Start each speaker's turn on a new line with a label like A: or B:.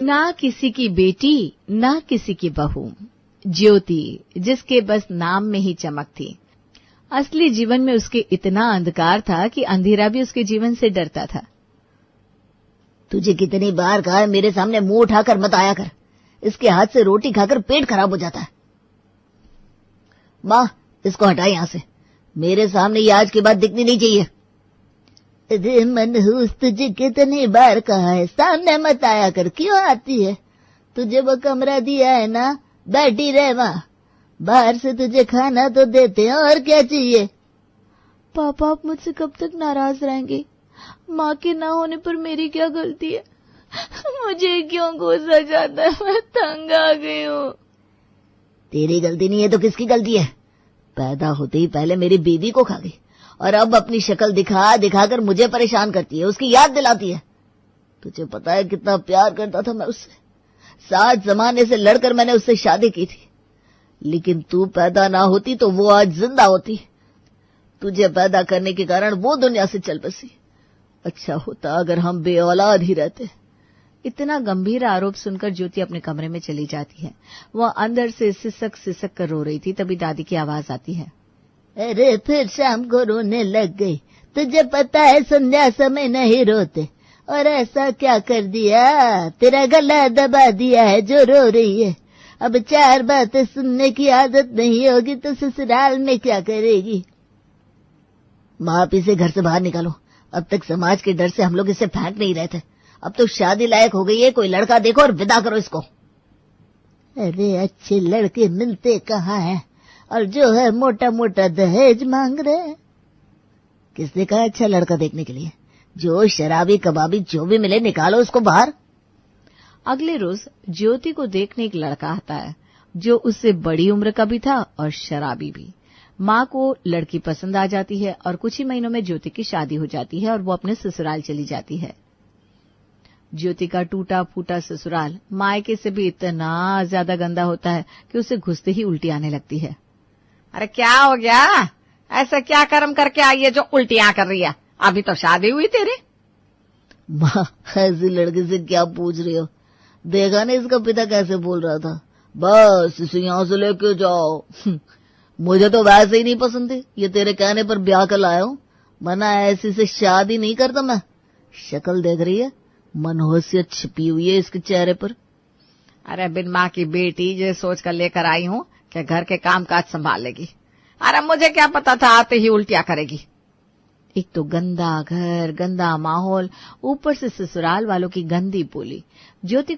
A: ना किसी की बेटी ना किसी की बहू, ज्योति जिसके बस नाम में ही चमक थी। असली जीवन में उसके इतना अंधकार था कि अंधेरा भी उसके जीवन से डरता था।
B: तुझे कितनी बार कहा है मेरे सामने मुंह उठाकर मत आया कर, इसके हाथ से रोटी खाकर पेट खराब हो जाता है। माँ, इसको हटाए यहाँ से, मेरे सामने ये आज के बाद दिखनी नहीं चाहिए। अरे मनहूस, तुझे कितनी बार कहा है सामने मत आया कर, क्यों आती है? तुझे वो कमरा दिया है ना, बैठी रहे वहां, बाहर से तुझे खाना तो देते हैं, और क्या चाहिए?
A: पापा, आप मुझसे कब तक नाराज रहेंगे? माँ के ना होने पर मेरी क्या गलती है? मुझे क्यों गुस्सा जाता है? मैं तंग आ गई हूँ।
B: तेरी गलती नहीं है तो किसकी गलती है? पैदा होते ही पहले मेरी बीवी को खा गई, और अब अपनी शक्ल दिखा दिखाकर मुझे परेशान करती है, उसकी याद दिलाती है। तुझे पता है कितना प्यार करता था मैं उससे, 7 जमाने से लड़कर मैंने उससे शादी की थी, लेकिन तू पैदा ना होती तो वो आज जिंदा होती। तुझे पैदा करने के कारण वो दुनिया से चल बसी। अच्छा होता अगर हम बेऔलाद ही रहते।
A: इतना गंभीर आरोप सुनकर ज्योति अपने कमरे में चली जाती है। वह अंदर से सिसक सिसक कर रो रही थी। तभी दादी की आवाज आती है,
B: अरे फिर शाम को रोने लग गई। तुझे पता है संध्या समय नहीं रोते, और ऐसा क्या कर दिया, तेरा गला दबा दिया है जो रो रही है। अब 4 बातें सुनने की आदत नहीं होगी तो ससुराल में क्या करेगी? माँ, आप इसे घर से बाहर निकालो। अब तक समाज के डर से हम लोग इसे फेंक नहीं रहे थे, अब तो शादी लायक हो गई है, कोई लड़का देखो और विदा करो इसको। अरे अच्छे लड़के मिलते कहाँ हैं, और जो है मोटा मोटा दहेज मांग रहे हैं। किसने कहा अच्छा लड़का देखने के लिए? जो शराबी कबाबी जो भी मिले निकालो उसको बाहर।
A: अगले रोज ज्योति को देखने एक लड़का आता है, जो उससे बड़ी उम्र का भी था और शराबी भी। माँ को लड़की पसंद आ जाती है और कुछ ही महीनों में ज्योति की शादी हो जाती है और वो अपने ससुराल चली जाती है। ज्योति का टूटा फूटा ससुराल मायके से भी इतना ज्यादा गंदा होता है कि उसे घुसते ही उल्टी आने लगती है।
C: अरे क्या हो गया? ऐसा क्या कर्म करके आई है जो उल्टियां कर रही है? अभी तो शादी हुई तेरी।
B: माँ, ऐसी लड़की से क्या पूछ रही हो? देखा नहीं इसका पिता कैसे बोल रहा था, बस इसे यहाँ से लेके जाओ। मुझे तो वैसे ही नहीं पसंद थी, ये तेरे कहने पर ब्याह कर लाया हूँ, वरना ऐसी से शादी नहीं करता मैं। शक्ल देख रही है, मनहूसियत छिपी हुई है इसके चेहरे पर।
C: अरे बिन माँ की बेटी ये सोच कर लेकर आई हूँ कि घर के काम काज संभाल लेगी। अरे मुझे क्या पता था आते ही उल्टियां करेगी।
A: एक तो गंदा घर, गंदा माहौल, ऊपर से ससुराल वालों की गंदी बोली। ज्योति